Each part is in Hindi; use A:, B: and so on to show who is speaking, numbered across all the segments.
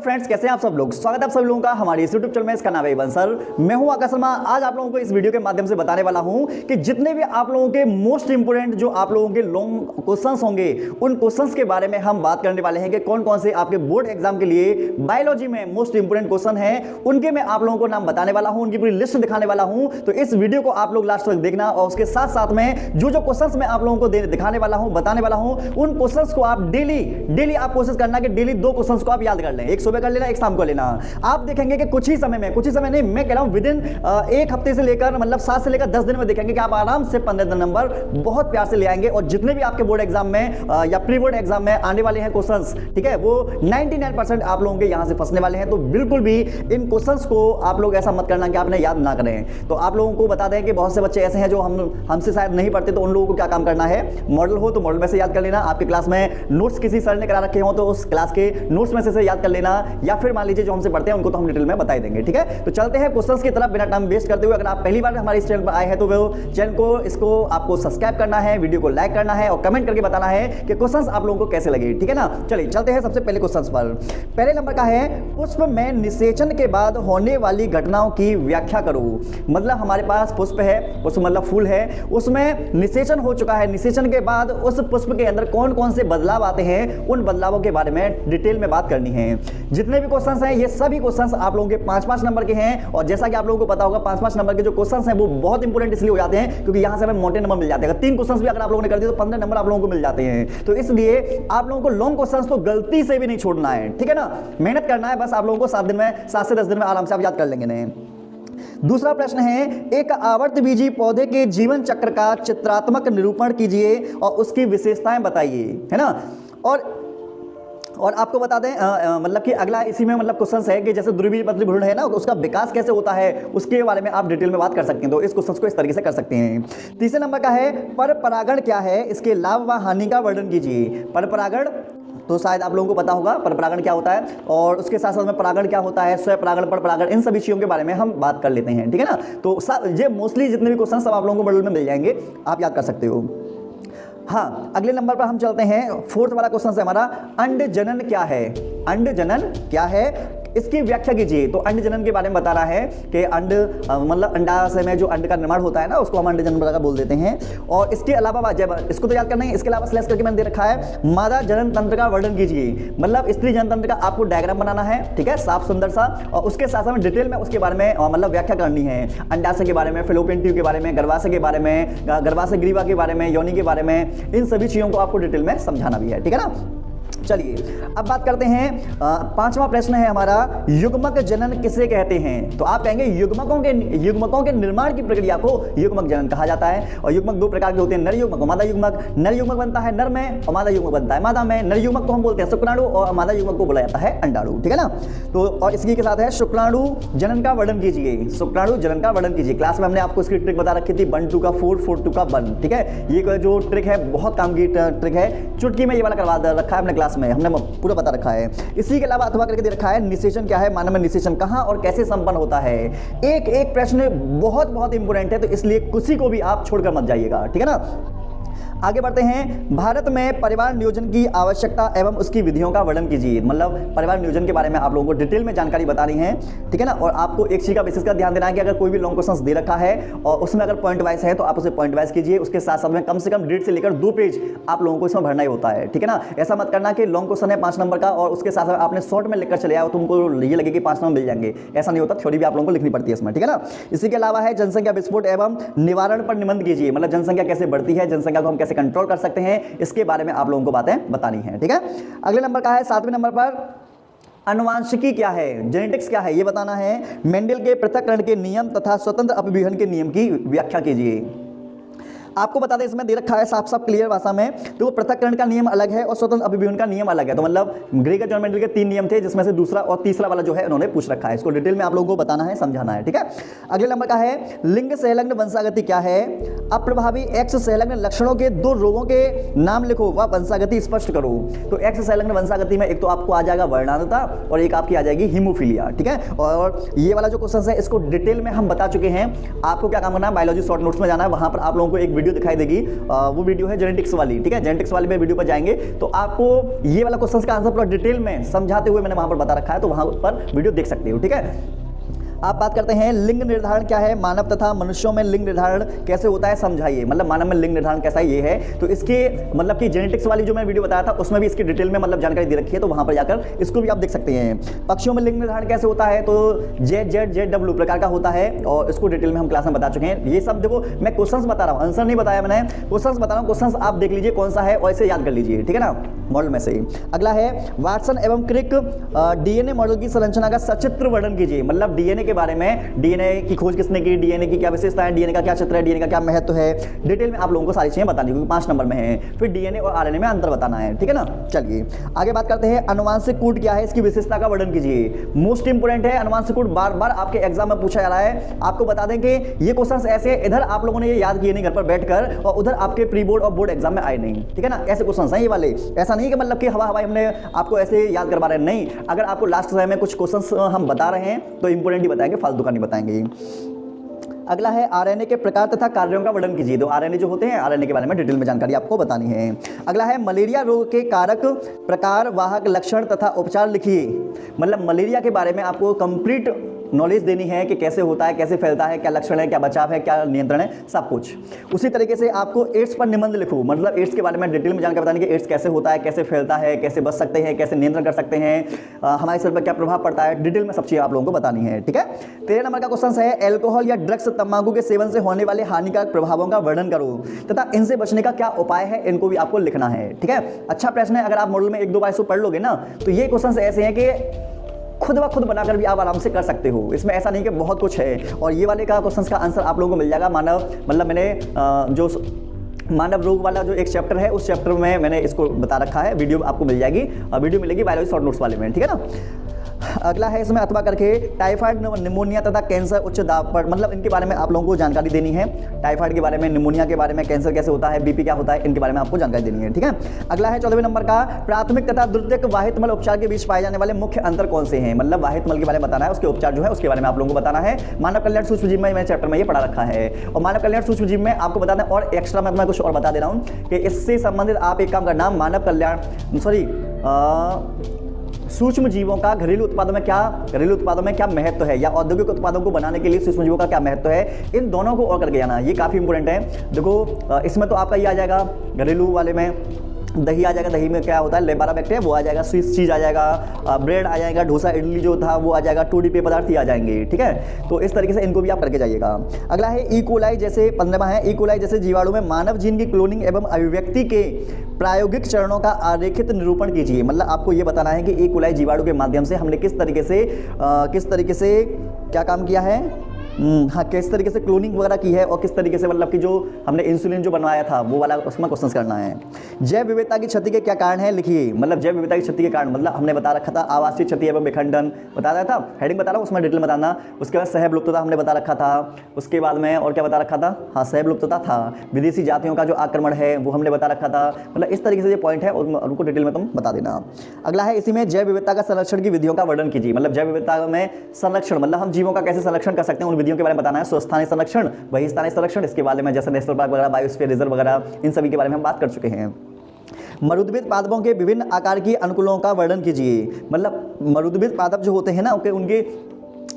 A: फ्रेंड्स, कैसे हैं आप सब लोग। स्वागत है आप सभी लोगों का हमारे इस यूट्यूब चैनल में। इसका नाम है बंसल। मैं हूं आकाश शर्मा। आज आप लोगों को इस वीडियो के माध्यम से बताने वाला हूं कि जितने भी आप लोगों के मोस्ट इंपोर्टेंट जो आप लोगों के लॉन्ग क्वेश्चंस होंगे, उन क्वेश्चंस के बारे में हम बात करने वाले हैं कि कौन कौन से आपके बोर्ड एग्जाम के लिए बायोलॉजी में मोस्ट इंपोर्टेंट क्वेश्चन है, उनके मैं आप लोगों को नाम बताने वाला हूं, उनकी पूरी लिस्ट दिखाने वाला हूं। तो इस वीडियो को आप लोग लास्ट तक देखना और उसके साथ साथ में जो क्वेश्चंस मैं आप लोगों को दिखाने वाला हूं, बताने वाला हूं, उन क्वेश्चंस को आप डेली आप कोशिश करना कि डेली 2 क्वेश्चंस को आप याद कर लें। एक सुबह कर लेना, एक शाम को लेना। आप देखेंगे कि कुछ ही समय नहीं, मैं कह रहा हूं विद इन 1 हफ्ते से लेकर मतलब 7 से लेकर 10 दिन में देखेंगे कि आप आराम से 15 नंबर बहुत प्यार से ले आएंगे। और जितने भी आपके बोर्ड एग्जाम में या प्री बोर्ड एग्जाम में आने वाले हैं क्वेश्चंस, ठीक है, वो 99% आप लोगों के यहां से फंसने वाले हैं। तो बिल्कुल भी इन क्वेश्चंस को आप लोग ऐसा मत करना कि आपने याद ना करें। तो आप लोगों को बता दें कि बहुत से बच्चे ऐसे हैं जो हमसे शायद नहीं पढ़ते, तो उन लोगों को क्या काम करना है, मॉडल हो तो मॉडल में से याद कर लेना। आपकी क्लास में नोट्स किसी सर ने करा रखे हो तो उस क्लास के नोट्स में से याद कर लेना, या फिर मान लीजिए जो हमसे पढ़ते हैं उनको तो हम डिटेल में बता देंगे। ठीक है, तो चलते हैं क्वेश्चंस की तरफ बिना टाइम वेस्ट करते हुए। अगर आप पहली बार हमारे इस चैनल पर आए हैं तो वो चैनल को इसको आपको सब्सक्राइब करना है, वीडियो को लाइक करना है और कमेंट करके बताना है कि क्वेश्चंस आप लोगों को कैसे लगे। ठीक है ना, चलिए चलते हैं सबसे पहले क्वेश्चंस पर। पहले नंबर का है, पुष्प में निषेचन के बाद होने वाली घटनाओं की व्याख्या करो। मतलब हमारे पास पुष्प है, पुष्प मतलब फूल है, उसमें निषेचन हो चुका है। निषेचन के बाद उस पुष्प के अंदर कौन कौन से बदलाव आते हैं, उन बदलावों के बारे में डिटेल में बात करनी है। जितने भी क्वेश्चंस हैं ये सभी क्वेश्चंस आप लोगों के 5-5 नंबर के हैं। और जैसा कि आप लोगों को पता होगा 5-5 नंबर के जो क्वेश्चंस हैं वो बहुत इंपॉर्टेंट इसलिए हो जाते हैं क्योंकि यहां से हमें मोटे नंबर मिल जाते हैं। 3 क्वेश्चंस भी अगर आप लोगों ने कर दिए तो 15 नंबर आप लोगों को मिल जाते हैं। तो इसलिए आप लोगों को लॉन्ग क्वेश्चंस तो गलती से भी नहीं छोड़ना है। ठीक है ना, मेहनत करना है। बस आप लोगों को 7 से 10 दिन में आराम से आप याद कर लेंगे। नहीं, दूसरा प्रश्न है, एक आवर्तबीजी पौधे के जीवन चक्र का चित्रात्मक निरूपण कीजिए और उसकी विशेषताएं बताइए। है ना, और आपको बता दें मतलब कि अगला इसी में मतलब क्वेश्चन है कि जैसे ध्रुवीपत्री भ्रूण है ना, उसका विकास कैसे होता है उसके बारे में आप डिटेल में बात कर सकते हैं। तो इस क्वेश्चन को इस तरीके से कर सकते हैं। तीसरे नंबर का है, पर परागण क्या है, इसके लाभ व हानि का वर्णन कीजिए। पर परागण तो शायद आप लोगों को पता होगा पर परागण क्या होता है, और उसके साथ साथ में परागण क्या होता है, स्वयं परागण, पर परागण, इन सभी चीजों के बारे में हम बात कर लेते हैं। ठीक है ना, तो ये मोस्टली जितने भी क्वेश्चन सब आप लोगों को मॉडल में मिल जाएंगे, आप याद कर सकते हो। हाँ, अगले नंबर पर हम चलते हैं। 4th वाला क्वेश्चन है हमारा, अंड जनन क्या है। अंड जनन क्या है, इसकी व्याख्या कीजिए। तो अंड जनन के बारे में बता रहा है कि अंड मतलब अंडाशय में जो अंड का निर्माण होता है ना, उसको हम अंड जनन बोल देते हैं। और इसके अलावा इसको तो याद करना है, इसके अलावा स्लैश करके मैंने दे रखा है, मादा जनन तंत्र का वर्णन कीजिए। मतलब स्त्री जनन तंत्र का आपको डायग्राम बनाना है, ठीक है, साफ सुंदर सा, और उसके साथ साथ में डिटेल में उसके बारे में मतलब व्याख्या करनी है। अंडाशय के बारे में, फैलोपियन ट्यूब के बारे में, गर्भाशय के बारे में, गर्भाशय ग्रीवा के बारे में, योनि के बारे में, इन सभी चीजों को आपको डिटेल में समझाना भी है। ठीक है ना, चलिए अब बात करते हैं। 5वां प्रश्न है हमारा, युग्मक जनन किसे कहते हैं। तो आप कहेंगे युग्मकों के निर्माण की प्रक्रिया को युग्मक जनन कहा जाता है। और युग्मक 2 प्रकार के होते हैं, नर युग्मक और मादा युग्मक। नर युग्मक बनता है नर में और मादा युग्मक बनता है मादा में। नर युग्मक को हम बोलते हैं शुक्राणु और मादा युग्मक को बोला जाता है अंडाणु। ठीक है ना, तो और इसी के साथ है, शुक्राणु जनन का वर्णन कीजिए। शुक्राणु जनन का वर्णन कीजिए। क्लास में हमने आपको इसकी ट्रिक बता रखी थी, 1 2 का 4 4 2 का 1। ठीक है, ये जो ट्रिक है बहुत काम की ट्रिक है, चुटकी में ये वाला करवा रखा है हमने क्लास में, हमने पूरा बता रखा है। इसी के अलावा अथवा करके दे रखा है, निषेचन क्या है, मानव में निषेचन कहां और कैसे संपन्न होता है। एक प्रश्न बहुत इंपोर्टेंट है, तो इसलिए किसी को भी आप छोड़कर मत जाइएगा। ठीक है ना, आगे बढ़ते हैं। भारत में परिवार नियोजन की आवश्यकता एवं उसकी विधियों का वर्णन कीजिए। मतलब परिवार नियोजन के बारे में आप लोगों को डिटेल में जानकारी बतानी है। ठीक है ना, और आपको एक चीज का विशेष कर ध्यान देना है कि अगर कोई भी लॉन्ग क्वेश्चन दे रखा है और उसमें अगर पॉइंट वाइज है तो आप उसे पॉइंट वाइज कीजिए। उसके साथ साथ में कम से कम 1.5 से लेकर 2 पेज आप लोगों को इसमें भरना ही होता है। ठीक है ना, ऐसा मत करना कि लॉन्ग क्वेश्चन है 5 नंबर का और उसके साथ साथ आपने शॉर्ट में लिखकर चले आओ, तुमको ये लगे कि 5 नंबर मिल जाएंगे। ऐसा नहीं होता, थ्योरी भी आप लोगों को लिखनी पड़ती है इसमें। ठीक है ना, इसी के अलावा है, जनसंख्या विस्फोट एवं निवारण पर निबंध कीजिए। मतलब जनसंख्या कैसे बढ़ती है, जनसंख्या को हम कैसे कंट्रोल कर सकते हैं, इसके बारे में आप लोगों को बातें बतानी है। ठीक है, अगले नंबर का है 7वें नंबर पर, अनुवांशिकी क्या है, जेनेटिक्स क्या है, ये बताना है। मेंडल के पृथक्करण के नियम तथा स्वतंत्र अपव्यूहन के नियम की व्याख्या कीजिए। आपको बता दें इसमें दे रखा है साफ साफ क्लियर भाषा में, तो पृथक्करण का नियम अलग है और स्वतंत्र अपव्यूहन का नियम अलग है। तो मतलब ग्रेगर जॉन मेंडल के 3 नियम थे, जिसमें से दूसरा और तीसरा वाला जो है उन्होंने पूछ रखा है। इसको डिटेल में आप लोगों को बताना है, समझाना है। ठीक है, अगले नंबर का है, लिंग संलग्न वंशागति क्या है। अप्रभावी एक्स संलग्न लक्षणों के 2 रोगों के नाम लिखो व वंशागति स्पष्ट करो। तो एक्स संलग्न वंशागति में एक तो आपको आ जाएगा वर्णांधता और एक आपकी आ जाएगी हीमोफीलिया। ठीक है, और ये वाला जो क्वेश्चन है इसको डिटेल में हम बता चुके हैं। आपको क्या काम करना है, बायोलॉजी शॉर्ट नोट्स में जाना है, वहां पर आप लोगों को एक वीडियो दिखाई देगी, वो वीडियो है जेनेटिक्स वाली, ठीक है। जेनेटिक्स वाली में वीडियो पर जाएंगे तो आपको ये वाला क्वेश्चन का आंसर पूरा डिटेल में समझाते हुए मैंने वहां पर बता रखा है, तो वहां पर वीडियो देख सकते हो, ठीक है। आप बात करते हैं लिंग निर्धारण क्या है, मानव तथा मनुष्यों में लिंग निर्धारण कैसे होता है समझाइए, मतलब मानव में लिंग निर्धारण कैसा ये है। तो इसके मतलब कि जेनेटिक्स वाली जो मैं वीडियो बताया था उसमें भी इसकी डिटेल में मतलब जानकारी दे रखी है, तो वहां पर जाकर इसको भी आप देख सकते हैं। पक्षियों में लिंग निर्धारण कैसे होता है, तो ZZZW प्रकार का होता है और इसको डिटेल में हम क्लास में बता चुके हैं। ये सब देखो मैं क्वेश्चंस बता रहा हूँ, आंसर नहीं बताया मैंने, क्वेश्चंस बता रहा हूँ। क्वेश्चंस आप देख लीजिए कौन सा है और इसे याद कर लीजिए, ठीक है ना, मॉडल में से। अगला है वाटसन एवं क्रिक डीएनए मॉडल की संरचना का सचित्र वर्णन कीजिए, मतलब डीएनए के बारे में, डीएनए की खोज किसने की, डीएनए की क्या विशेषता है, डीएनए का क्या क्षेत्र है, डीएनए का क्या महत्व है, डिटेल में आप लोगों को सारी चीजें बतानी है, क्योंकि 5 नंबर में है। फिर डीएनए और आरएनए में अंतर बताना है, ठीक है ना। चलिए आगे बात करते हैं, अनुवांशिक कूट क्या है, इसकी विशेषता का वर्णन कीजिए। मोस्ट इंपोर्टेंट है अनुवांशिक कूट, बार बार आपके एग्जाम में पूछा जा रहा है। आपको बता दें कि ये क्वेश्चन ऐसे इधर आप लोगों ने ये याद किए नहीं घर पर बैठकर, और उधर आपके प्री बोर्ड और बोर्ड एग्जाम में आए नहीं, ठीक है ना। ऐसे क्वेश्चन हैं ये वाले, ऐसा नहीं कि मतलब कि हवा हवाई हमने आपको ऐसे याद करवा रहे हैं, नहीं। अगर आपको लास्ट समय में कुछ क्वेश्चन हम बता रहे हैं तो इंपोर्टेंट ही बताएंगे, फालतू का नहीं बताएंगे। अगला है आरएनए के प्रकार तथा कार्यों का वर्णन कीजिए। तो आरएनए जो होते हैं, आरएनए के बारे में डिटेल में जानकारी आपको बतानी है। अगला है मलेरिया रोग के कारक, प्रकार, वाहक, लक्षण तथा उपचार लिखिए, मतलब मलेरिया के बारे में आपको कंप्लीट नॉलेज देनी है कि कैसे होता है, कैसे फैलता है, क्या लक्षण है, क्या बचाव है, क्या नियंत्रण है, सब कुछ। उसी तरीके से आपको एड्स पर निबंध लिखो, मतलब एड्स के बारे में डिटेल में जानकर बतानी कि एड्स कैसे होता है, कैसे फैलता है, कैसे बच सकते हैं, कैसे नियंत्रण कर सकते हैं, हमारे शरीर पर क्या प्रभाव पड़ता है, डिटेल में सब चीज़ आप लोगों को बतानी है, ठीक है। 13 नंबर का क्वेश्चन है एल्कोहल या ड्रग्स, तंबाकू के सेवन से होने वाले हानिकारक प्रभावों का वर्णन करो तथा इनसे बचने का क्या उपाय है, इनको भी आपको लिखना है, ठीक है। अच्छा प्रश्न है, अगर आप मॉडल में 1-2 बार इसको पढ़ लोगे ना तो ये क्वेश्चन ऐसे हैं कि खुद ब खुद बनाकर भी आप आराम से कर सकते हो, इसमें ऐसा नहीं कि बहुत कुछ है। और ये वाले का क्वेश्चन का आंसर आप लोगों को मिल जाएगा मानव, मतलब मैंने जो मानव रोग वाला जो एक चैप्टर है उस चैप्टर में मैंने इसको बता रखा है, वीडियो आपको मिल जाएगी, वीडियो मिलेगी बायोलॉजी शॉर्ट नोट्स वाले में, ठीक है ना। अगला है इसमें अथवा करके टाइफाइड, निमोनिया तथा कैंसर उच्च दाब पर, मतलब इनके बारे में आप लोगों को जानकारी देनी है। टाइफाइड के बारे में, निमोनिया के बारे में, कैंसर कैसे होता है, बीपी क्या होता है, इनके बारे में आपको जानकारी देनी है, ठीक है। अगला है 14वें नंबर का प्राथमिक तथा द्वितीयक वाहित मल उपचार के बीच पाए जाने वाले मुख्य अंतर कौन से हैं, मतलब वाहित मल के बारे में बताना है, उसके उपचार जो है उसके बारे में आप लोगों को बताना है। मानव कल्याण सूक्ष्म जीव में मैंने चैप्टर में ये पढ़ा रखा है, और मानव कल्याण सूक्ष्म जीव में आपको बताना और एक्स्ट्रा मैं कुछ और बता दे रहा हूँ कि इससे संबंधित आप एक काम करना, मानव कल्याण सूक्ष्म जीवों का घरेलू उत्पादों में क्या महत्व है, या औद्योगिक उत्पादों को बनाने के लिए सूक्ष्म जीवों का क्या महत्व है, इन दोनों को और करके जाना, ये काफ़ी इंपॉर्टेंट है। देखो इसमें तो आपका ये आ जाएगा, घरेलू वाले में दही आ जाएगा, दही में क्या होता है लेबारा बैक्टीरिया वो आ जाएगा, स्विस चीज़ आ जाएगा, ब्रेड आ जाएगा, डोसा इडली जो था वो आ जाएगा, 2D पेय पदार्थ ही आ जाएंगे, ठीक है। तो इस तरीके से इनको भी आप करके जाइएगा। अगला है ई कोलाई, जैसे 15वां है, ई कोलाई जैसे जीवाणु में मानव जीन की क्लोनिंग एवं अभिव्यक्ति के प्रायोगिक चरणों का आरेखित निरूपण कीजिए, मतलब आपको ये बताना है कि ई कोलाई जीवाणु के माध्यम से हमने किस तरीके से क्या काम किया है, हाँ किस तरीके से क्लोनिंग वगैरह की है, और किस तरीके से मतलब कि जो हमने इंसुलिन जो बनवाया था वो वाला उसमें क्वेश्चन करना है। जैव विविधता की क्षति के क्या कारण है लिखिए, मतलब जैव विविधता की क्षति के कारण, मतलब हमने बता रखा था आवासीय क्षति एवं विखंडन बता रहा था, हेडिंग बता रहा हूँ उसमें डिटेल बताना। उसके बाद सहविलुप्तता हमने बता रखा था, उसके बाद में और क्या बता रखा था, हाँ सहविलुप्तता था, विदेशी जातियों का जो आक्रमण है वो हमने बता रखा था, मतलब इस तरीके से जो पॉइंट है उनको डिटेल में तुम बता देना। अगला है इसी में जैव विविधता का संरक्षण की विधियों का वर्णन कीजिए, मतलब जैव विविधता में संरक्षण, मतलब हम जीवों का कैसे संरक्षण कर सकते हैं, उन विधियों के बारे में बताना है। स्थानीय संरक्षण, बहिस्थानीय संरक्षण, इसके बारे में जैसे नेशनल पार्क वगैरह, बायोस्फीयर रिजर्व वगैरह, इन सभी के बारे में हम बात कर चुके हैं। मरुद्भिद पादपों के विभिन्न आकार की अनुकूलों का वर्णन कीजिए, मतलब मरुद्भिद पादप जो होते हैं ना उनके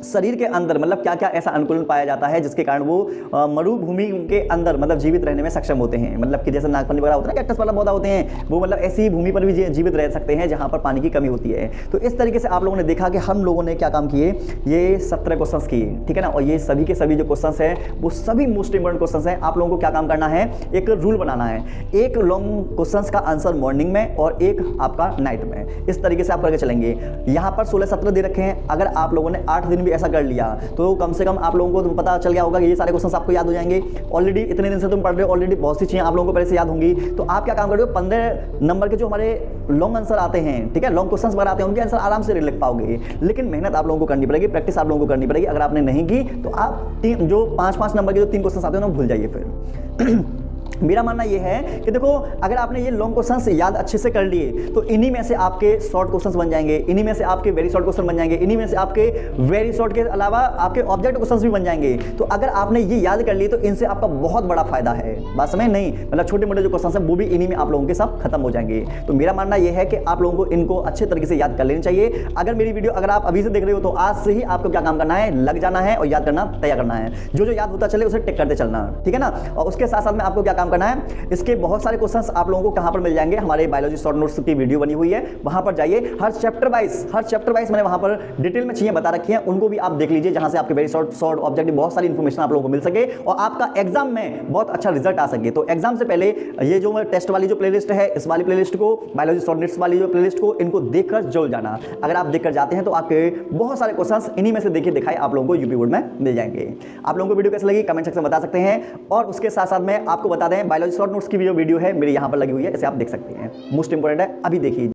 A: शरीर के अंदर मतलब क्या क्या ऐसा अनुकूलन पाया जाता है जिसके कारण वो मरुभूमि के अंदर मतलब जीवित रहने में सक्षम होते हैं, मतलब कि जैसे नागफनी वगैरह होता है ना, कैक्टस वाला पौधा होते हैं, वो मतलब ऐसी भूमि पर भी जीवित रह सकते हैं जहां पर पानी की कमी होती है। तो इस तरीके से आप लोगों ने देखा कि हम लोगों ने क्या काम किए, ये 17 क्वेश्चन किए, ठीक है ना। और ये सभी के सभी जो क्वेश्चन है वो सभी मोस्ट इंपोर्टेंट क्वेश्चन है। आप लोगों को क्या काम करना है, एक रूल बनाना है, एक लॉन्ग क्वेश्चन का आंसर मॉर्निंग में और एक आपका नाइट में, इस तरीके से आप करके चलेंगे। यहाँ पर 16-17 दे रखे हैं, अगर आप लोगों ने 8 दिन भी ऐसा कर लिया तो कम से कम आप लोगों को तो पता चल गया होगा कि ये सारे क्वेश्चंस आपको याद हो जाएंगे। ऑलरेडी इतने दिन से तुम पढ़ रहे हो, ऑलरेडी बहुत सी चीजें आप लोगों को पहले से याद होंगी। तो आप क्या काम करोगे, 15 नंबर के जो हमारे लॉन्ग आंसर आते हैं, ठीक है, लॉन्ग क्वेश्चंस वगैरह आते हैं, उनके आंसर आराम से लिख पाओगे। लेकिन मेहनत आप लोगों को करनी पड़ेगी, प्रैक्टिस आप लोगों को करनी पड़ेगी। अगर आपने नहीं की तो आप जो 5-5 नंबर के जो 3 क्वेश्चन आते हैं ना भूल जाइए फिर। मेरा मानना यह है कि देखो, अगर आपने ये लॉन्ग क्वेश्चंस याद अच्छे से कर लिए तो इन्हीं में से आपके शॉर्ट क्वेश्चंस बन जाएंगे, इन्हीं में से आपके वेरी शॉर्ट क्वेश्चन बन जाएंगे, इन्हीं में से आपके वेरी शॉर्ट के अलावा आपके ऑब्जेक्टिव क्वेश्चंस भी बन जाएंगे। तो अगर आपने ये याद कर लिए तो इनसे आपका बहुत बड़ा फायदा है। बात समझ नहीं, मतलब छोटे मोटे जो क्वेश्चन है वो भी इन्हीं में आप लोगों के सब खत्म हो जाएंगे। तो मेरा मानना यह है कि आप लोगों को इनको अच्छे तरीके से याद कर लेनी चाहिए। अगर मेरी वीडियो अगर आप अभी से देख रहे हो तो आज से ही आपको क्या काम करना है, लग जाना है और याद करना तैयार करना है। जो जो याद होता चले उसे टिक करते चलना, ठीक है ना। और उसके साथ साथ में आपको क्या काम करना है, इसके बहुत सारे क्वेश्चंस आप लोगों को कहां पर मिल जाएंगे, हमारे बायोलॉजी शॉर्ट नोट्स की वीडियो बनी हुई है, वहां पर जाइए। हर चैप्टर वाइज मैंने वहां पर डिटेल में चीजें बता रखी हैं, उनको भी आप देख लीजिए, जहां से आपके वेरी शॉर्ट ऑब्जेक्टिव बहुत सारी इंफॉर्मेशन आप लोगों को मिल सके और आपका एग्जाम में बहुत अच्छा रिजल्ट आ सके। तो एग्जाम से पहले ये जो टेस्ट वाली जो प्लेलिस्ट है, इस वाली प्लेलिस्ट को, बायोलॉजी शॉर्ट नोट्स वाली जो प्लेलिस्ट को, इनको देखकर जरूर जाना। अगर आप देखकर जाते हैं तो आपके बहुत सारे क्वेश्चंस इन्हीं में से देखिए दिखाए आप लोगों को यूपी बोर्ड में मिल जाएंगे। आप लोगों को वीडियो कैसी लगी कमेंट सेक्शन में बता सकते हैं। और उसके साथ साथ में आपको बता दें, बायोलॉजी शॉर्ट नोट्स की वीडियो है मेरी यहाँ पर लगी हुई है, इसे आप देख सकते हैं, मोस्ट इंपोर्टेंट है, अभी देखिए।